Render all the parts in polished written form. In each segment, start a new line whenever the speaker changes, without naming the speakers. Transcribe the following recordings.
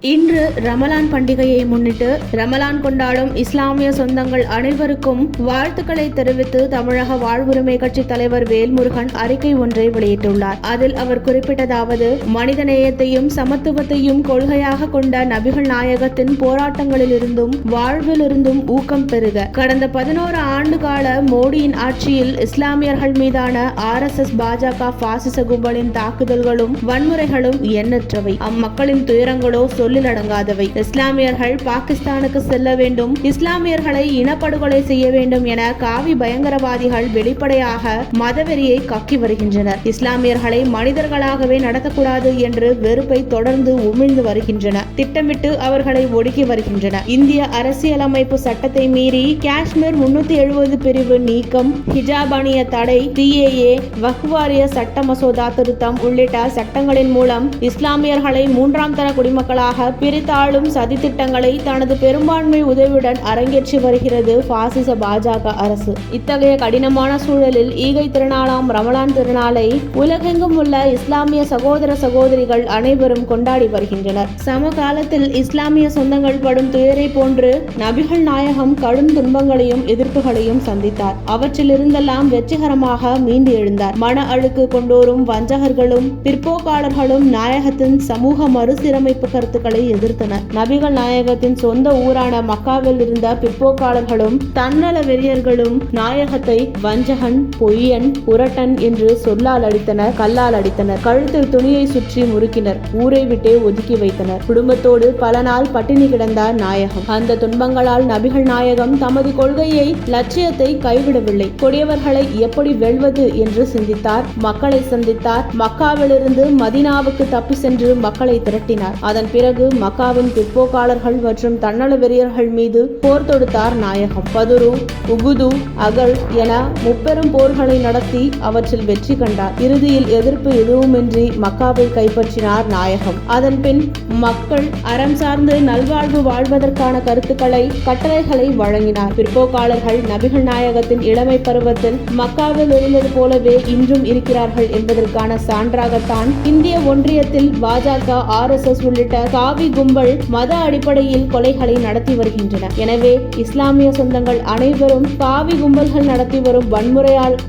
இன்று ரமலான் பண்டிகையை முன்னிட்டு ரமலான் கொண்டாடும் இஸ்லாமிய சொந்தங்கள் அனைவருக்கும் வாழ்த்துக்களை தெரிவித்து தமிழக வாழ்வுரிமை கட்சி தலைவர் வேல்முருகன் அறிக்கை ஒன்றை வெளியிட்டுள்ளார். அதில் அவர் குறிப்பிட்டதாவது, மனிதநேயத்தையும் சமத்துவத்தையும் கொள்கையாக கொண்ட நபிகள் நாயகத்தின் போராட்டங்களிலிருந்தும் வாழ்விலிருந்தும் ஊக்கம் பெறுக. கடந்த 11 ஆண்டு கால மோடியின் ஆட்சியில் இஸ்லாமியர்கள் மீதான RSS பாஜக பாசிச கும்பலின் தாக்குதல்களும் வன்முறைகளும் எண்ணற்றவை. அம்மக்களின் துயரங்களோ சொல்லிலடங்காதவை. இஸ்லாமியர்கள் பாகிஸ்தானுக்கு செல்ல வேண்டும், இஸ்லாமியர்களை இனப்படுகொலை செய்ய வேண்டும் என காவி பயங்கரவாதிகள் வெளிப்படையாக மதவெறியை கக்கி வருகின்றனர். இஸ்லாமியர்களை மனிதர்களாகவே நடத்தக்கூடாது என்று வெறுப்பை தொடர்ந்து உமிழ்ந்து வருகின்றனர். திட்டமிட்டு அவர்களை ஒடுக்கி வருகின்றனர். இந்திய அரசியலமைப்பு சட்டத்தை மீறி காஷ்மீர் 370 பிரிவு நீக்கம், ஹிஜாப் அணிய தடை, CAA, வக்ஃப் வாரிய சட்ட மசோதா திருத்தம் உள்ளிட்ட சட்டங்களின் மூலம் இஸ்லாமியர்களை 3ஆம் தர குடிமக்களாக பிரித்தாளும் சதித்திட்டங்களை தனது பெரும்பான்மை உதவியுடன் அரங்கேற்றி வருகிறது பாசிச பாஜக அரசு. இத்தகைய கடினமான சூழலில் ஈகை திருநாளாம் ரமலான் திருநாளை உலகெங்கும் உள்ள இஸ்லாமிய சகோதர சகோதரிகள் அனைவரும் கொண்டாடி வருகின்றனர். சமகாலத்தில் இஸ்லாமிய சொந்தங்கள் படும் துயரை போன்று நபிகள் நாயகம் கடும் துன்பங்களையும் எதிர்ப்புகளையும் சந்தித்தார். அவற்றிலிருந்தெல்லாம் வெற்றிகரமாக மீண்டு எழுந்தார். மன அழுக்கு கொண்டோரும் வஞ்சகர்களும் பிற்போக்காளர்களும் நாயகத்தின் சமூக மறுசீரமைப்பு கருத்துக்களை எதிர்த்தனர். நபிகள் நாயகத்தின் சொந்த ஊரான மக்காவில் இருந்த பிற்போக்காளர்களும் தன்னல வெறியர்களும் நாயகத்தை வஞ்சகன், பொய்யன், புரட்டன் என்று சொல்லால் அடித்தனர், கல்லால் அடித்தனர், கழுத்தில் துணியை சுற்றி முறுக்கினர், ஊரை விட்டே ஒதுக்கி வைத்தனர். குடும்பத்தோடு பல நாள் பட்டினி கிடந்தார் நாயகம். அந்த துன்பங்களால் நபிகள் நாயகம் தமது கொள்கையை, லட்சியத்தை கைவிடவில்லை. கொடியவர்களை எப்படி வெல்வது என்று சிந்தித்தார். மக்களை சந்தித்தார். மக்காவிலிருந்து மதீனாவுக்கு தப்பி சென்று மக்களை திரட்டினார். அதன் பிறகு மக்காவின் பிற்போக்காளர்கள் மற்றும் தன்னல வெறியர்கள் மீது போர் தொடுத்தார் நாயகம். பதுரு, உகுது, அகல் என முப்பெரும் போர்களை நடத்தி அவற்றில் வெற்றி கண்டார். இறுதியில் எதிர்ப்பு எதுவுமின்றி மக்காவை கைப்பற்றினார் நாயகம். அதன் பின் மக்கள் அறம் சார்ந்து நல்வாழ்வு வாழ்வதற்கான கருத்துக்களை, கட்டளைகளை வழங்கினார். பிற்போக்காளர்கள் நபிகள் நாயகத்தின் இளமை பருவத்தில் மக்காவில் இருந்தது போலவே இன்றும் இருக்கிறார்கள் என்பதற்கான சான்றாகத்தான் இந்திய ஒன்றியத்தில் பாஜக, RSS உள்ளிட்ட காவி கும்பல் மத அடிப்படையில் கொலைகளை நடத்தி வருகின்றன. எனவே இஸ்லாமிய சொந்தங்கள் அனைவரும் காவி கும்பல்கள் நடத்தி வரும்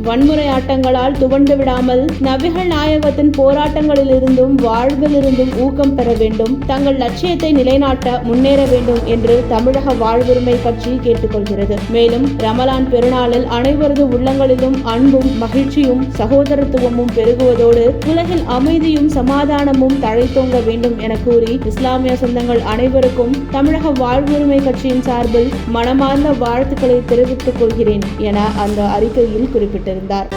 வன்முறையாட்டங்களால் துவண்டு விடாமல் நபிகள் நாயகத்தின் போராட்டங்களிலிருந்தும் வாழ்விலிருந்தும் ஊக்கம் பெற வேண்டும், தங்கள் லட்சியத்தை நிலைநாட்ட முன்னேற வேண்டும் என்று தமிழக வாழ்வுரிமை கட்சி கேட்டுக்கொள்கிறது. மேலும் ரமலான் பெருநாளில் அனைவரது உள்ளங்களிலும் அன்பும் மகிழ்ச்சியும் சகோதரத்துவமும் பெருகுவதோடு உலகில் அமைதியும் சமாதானமும் தழைத்தோங்க வேண்டும் என கூறி இஸ்லாமிய சொந்தங்கள் அனைவருக்கும் தமிழக வாழ்வுரிமை கட்சியின் சார்பில் மனமார்ந்த வாழ்த்துக்களை தெரிவித்துக் கொள்கிறேன் என அந்த அறிக்கையில் குறிப்பிட்டிருந்தார்.